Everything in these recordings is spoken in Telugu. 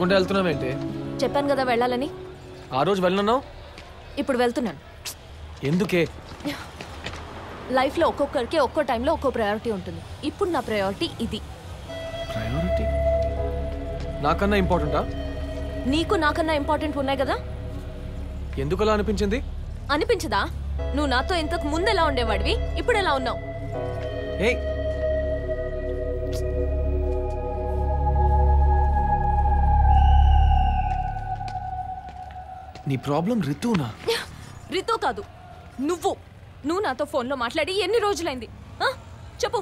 చెప్పకుండా వెళ్తున్నావేంటి? చెప్పాను కదా వెళ్ళాలని. ఆ రోజు వెళ్ళన్నావు, ఇప్పుడు వెళ్తున్నాను. ఎందుకే? లైఫ్లో ఒక్కొక్కరికి ఒక్కో టైంలో ఒక్కో ప్రయారిటీ ఉంటుంది. ఇప్పుడు నా ప్రయారిటీ ఇది. ప్రయారిటీ నాకన్నా ఇంపార్టెంటా? నీకు నాకన్నా ఇంపార్టెంట్ ఉన్నాయి కదా. ఎందుకు అలా అనిపించింది? అనిపించదా? నువ్వు నాతో ఇంతకు ముందు ఎలా ఉండేవాడివి, ఇప్పుడు ఎలా ఉన్నావు? ఏయ్, నీ ప్రాబ్లం రితునా? రితో కాదు, నువ్వు నాతో ఫోన్లో మాట్లాడి ఎన్ని రోజులైంది చెప్పు.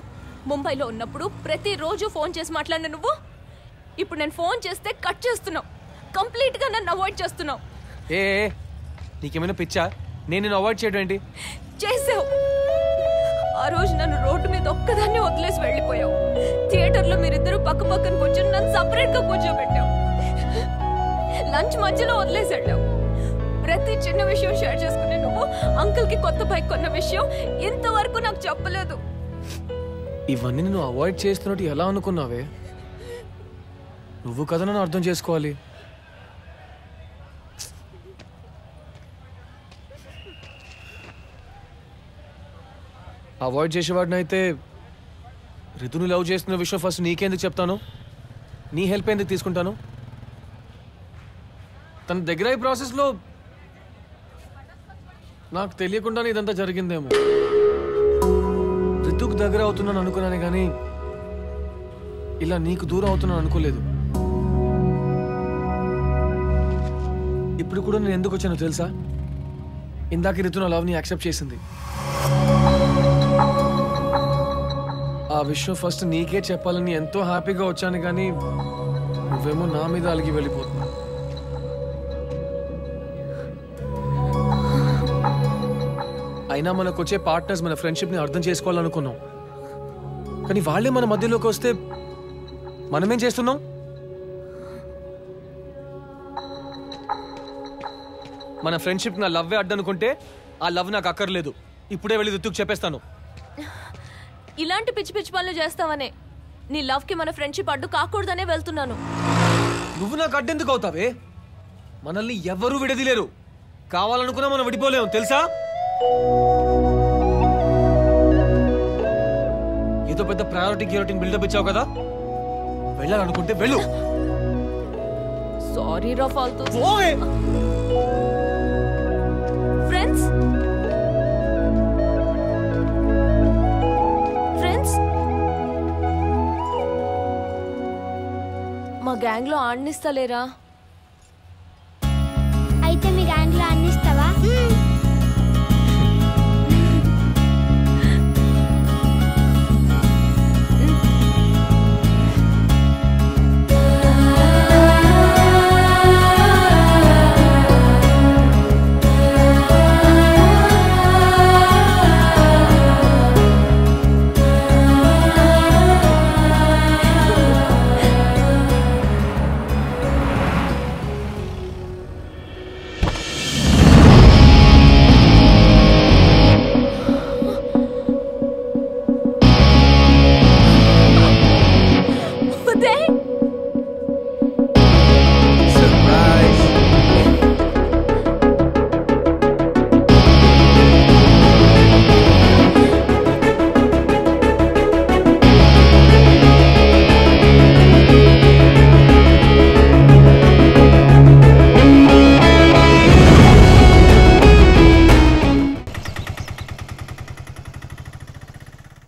ముంబైలో ఉన్నప్పుడు ప్రతిరోజు ఫోన్ చేసి మాట్లాడిన నువ్వు ఇప్పుడు నేను ఫోన్ చేస్తే కట్ చేస్తున్నావు. కంప్లీట్గా నన్ను అవాయిడ్ చేస్తున్నావు. ఏ నీకేమైనా పిచ్చా? నేను నిన్ను అవాయిడ్ చేయడం ఏంటి? చేసావు. ఆ రోజు నన్ను రోడ్డు మీద ఒక్కదాన్ని వదిలేసి వెళ్ళిపోయావు. థియేటర్లో మీరిద్దరూ పక్క పక్కన కూర్చొని నన్ను సపరేట్గా కూర్చోబెట్టావు. లంచ్ మధ్యలో వదిలేసి వెళ్ళావు. ప్రతి చిన్న విషయం షేర్ చేసుకునే నువ్వు అంకుల్కి కొత్త బైక్ కొన్న విషయం ఇంతవరకు నాకు చెప్పలేదు. ఇవన్నీ నేను అవాయిడ్ చేస్తున్నట్టు ఎలా అనుకున్నావే? నువ్వు కదా నన్ను అర్థం చేసుకోవాలి. అవాయిడ్ చేసేవాడిని అయితే రితుని లవ్ చేస్తున్న విషయం ఫస్ట్ నీకెందుకు చెప్తాను? నీ హెల్ప్ ఎందుకు తీసుకుంటాను? తన దగ్గర ఈ ప్రాసెస్లో నాకు తెలియకుండానే ఇదంతా జరిగిందేమో. రితుకు దగ్గర అవుతున్నాను అనుకున్నానే కానీ ఇలా నీకు దూరం అవుతున్నాను అనుకోలేదు. ఇప్పుడు కూడా నేను ఎందుకు వచ్చానో తెలుసా? ఇందాక రితు నా లవ్ని యాక్సెప్ట్ చేసింది. ఆ విషయం ఫస్ట్ నీకే చెప్పాలని ఎంతో హ్యాపీగా వచ్చాను కానీ నువ్వేమో నా మీద అలిగి వెళ్ళిపోతున్నా. అయినా మనకు వచ్చే పార్ట్నర్స్ మన ఫ్రెండ్షిప్ని అర్థం చేసుకోవాలనుకున్నాం, కానీ వాళ్ళే మన మధ్యలోకి వస్తే మనమేం చేస్తున్నాం? మన ఫ్రెండ్షిప్ నా లవ్వే అడ్డనుకుంటే ఆ లవ్ నాకు అక్కర్లేదు. ఇప్పుడే వెళ్ళి రితుకు చెప్పేస్తాను. ఇలాంటి పిచ్చి పిచ్చి పనులు చేస్తావనే నీ లవ్కి మన ఫ్రెండ్షిప్ అడ్డు కాకూడదనే వెళ్తున్నాను. నువ్వు నాకు అడ్డెందుకు అవుతావే? మనల్ని ఎవరూ విడదీలేరు. కావాలనుకున్నా మనం విడిపోలేము తెలుసా? ఏదో పెద్ద ప్రయారిటీ గియారిటీ బిల్డప్ ఇచ్చావు కదా, వెళ్ళాలనుకుంటే వెళ్ళు. సారీ రా ఫాల్తూ. ఫ్రెండ్స్ ఫ్రెండ్స్ మా గ్యాంగ్ లో ఆడనిస్తలేరా? అయితే మీ గ్యాంగ్ లో ఆడనిస్తావా?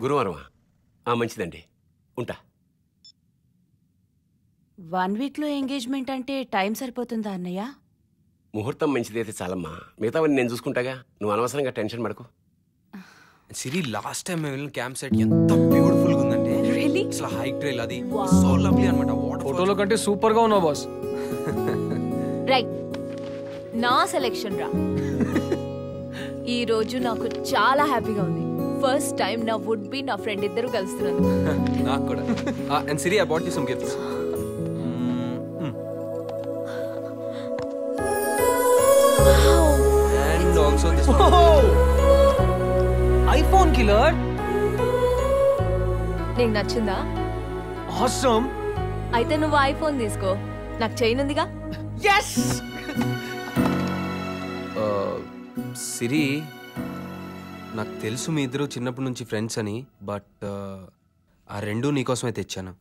గురువారమా? మంచిదండి, ఉంటా. 1 వీక్లో ఎంగేజ్మెంట్ అంటే టైం సరిపోతుందా అన్నయ్య? ముహూర్తం మంచిదైతే చాలమ్మా, మిగతావన్నీ నేను చూసుకుంటాగా. నువ్వు అనవసరంగా టెన్షన్ పడకు. సిరి, లాస్ట్ టైం మేము వెళ్ళిన క్యాంప్ సైట్ ఎంత బ్యూటిఫుల్ గా ఉందండి. అసలు హైక్ ట్రైల్ అది సో లవ్లీ అన్నమాట. ఫోటోలో కంటే సూపర్ గా ఉన్నావు బాస్. రైట్, నా సెలెక్షన్ రా. ఈ రోజు నాకు చాలా హ్యాపీగా ఉంది. ఫస్ట్ టైం నా వుడ్ బి నా ఫ్రెండ్ ఇద్దరు కలుస్తున్నారు. నాకు కూడా. And Siri, I bought you some gifts. And also this iPhone killer. నీకు నచ్చిందా? ఆసమ్. అయితే నువ్వు ఐఫోన్ తీసుకో, నాకు చేయనుందిగా. సిరి, నాకు తెలుసు మీ ఇద్దరు చిన్నప్పటి నుంచి ఫ్రెండ్స్ అని, బట్ ఆ రెండు నీకోసమే తెచ్చాను.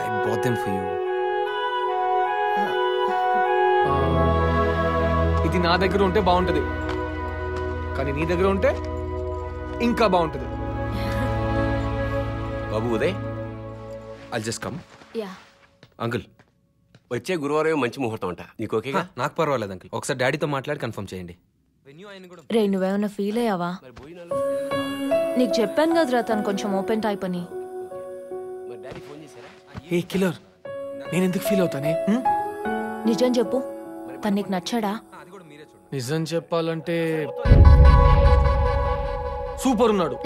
I bought them for you. ఇది నా దగ్గర ఉంటే బాగుంటది, కానీ నీ దగ్గర ఉంటే ఇంకా బాగుంటది. బాబు Uday, I'll just come. Yeah uncle, వచ్చే గురువారం మంచి ముహూర్తం అంట, నీకు ఓకేగా? నాకు పర్వాలేదు అంకుల్, ఒకసారి డాడీతో మాట్లాడి కన్ఫర్మ్ చేయండి. రే, నువ్వేమన్నా ఫీల్ అయ్యావా? నీకు చెప్పాను కదరా తను కొంచెం ఓపెన్ టైప్ అని. ఏ కిల్లర్, నేను ఎందుకు ఫీల్ అవుతానే? నిజం చెప్పు, తను నీకు నచ్చాడా? నిజం చెప్పాలంటే సూపర్ ఉన్నాడు.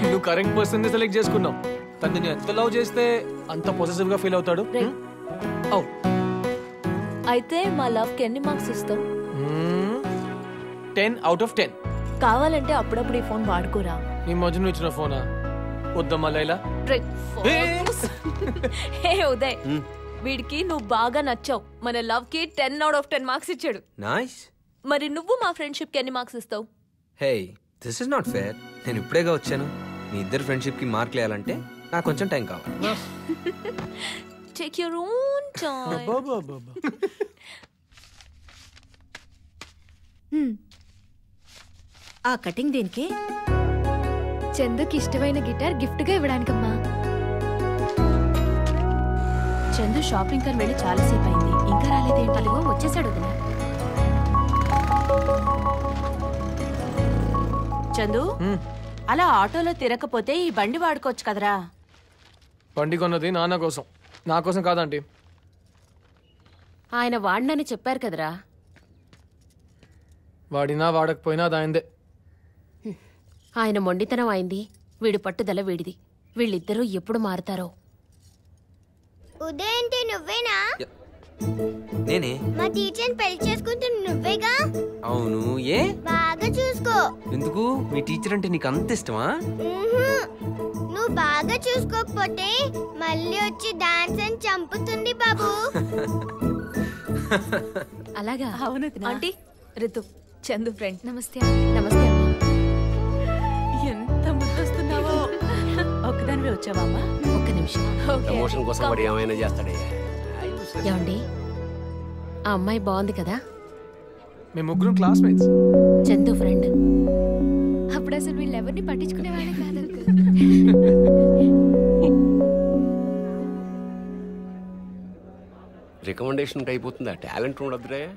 నువ్వు కరెక్ట్ పర్సన్ సెలెక్ట్ చేసుకున్నావు. తను నేను ఎంత లవ్ చేస్తే అంత పొసెసివ్ గా ఫీల్ అవుతాడు. అయితే మా లవ్ కి ఎన్ని మార్క్స్ ఇస్తావు? 10 out of 10. కావాలంటే అప్పుడప్పుడు ఈ ఫోన్ వాడుకోరా. ఈ మధ్యన ఇచ్చిన ఫోనా? వద్దమ్మా లైలా. హే ఉదయ్, వీడికి నువ్వు బాగా నచ్చావు. మన లవ్ కి 10 out of 10 మార్క్స్ ఇచ్చాడు. నైస్. మరి నువ్వు మా ఫ్రెండ్షిప్ కి ఎన్ని మార్క్స్ ఇస్తావు? హే, దిస్ ఇస్ నాట్ ఫేర్. నేను ఇప్పుడేగా వచ్చాను. మీ ఇద్దరు ఫ్రెండ్షిప్ కి మార్క్ లేయాలంటే నాకు కొంచెం టైం కావాలి. Take your own time. ఆ కటింగ్ దేనికి? చందుకి ఇష్టమైన గిటార్ గిఫ్ట్ గా ఇవ్వడానికమ్మా. చందు షాపింగ్ కని వెళ్ళి చాలాసేపు అయింది, ఇంకా రాలేదేంటి? అదిగో వచ్చేసాడు వదినా. చందు, అలా ఆటోలో తిరగకపోతే ఈ బండి వాడుకోవచ్చు కదరా. బండి కొన్నది నాన్న కోసం, నా కోసం కాదండి. ఆయన వాడినని చెప్పారు కదరా. వాడినా వాడకపోయినా దాయిందే. ఆయన మొండితనం అయింది, వీడి పట్టుదల వీడిది. వీళ్ళిద్దరూ ఎప్పుడు మారుతారో. ఉదయ్ అంటే నువ్వేనా? నేనే. మా టీచర్ని పెళ్లి చేసుకుంటున్న నువ్వేగా? అవును. ఏ? బాగా చూసుకో. ఎందుకు? మీ టీచర్ అంటే నీకు అంత ఇష్టమా? నువ్వు బాగా చూసుకోకపోతే మళ్ళీ వచ్చి డాన్స్ అని చంపుతుంది బాబు. అలాగా? అవును ఆంటీ, రితు, చందు ఫ్రెండ్. నమస్తే. నమస్తే అమ్మా. ఎంత ముద్దొస్తున్నావో. ఒక్కదానివే వచ్చావా అమ్మా? ఒక్క నిమిషం. ప్రమోషన్ కోసం వాడు ఏమైనా చేస్తాడే. ఏమండి, ఆ అమ్మాయి బాగుంది కదా? మేము ముగ్గురం క్లాస్మేట్స్. చందు ఫ్రెండ్. అప్పుడు అసలు వీళ్ళెవరిని పట్టించుకునేవాడే కాదు. రికమెండేషన్ అయిపోతుందా? టాలెంట్ ఉండదురే.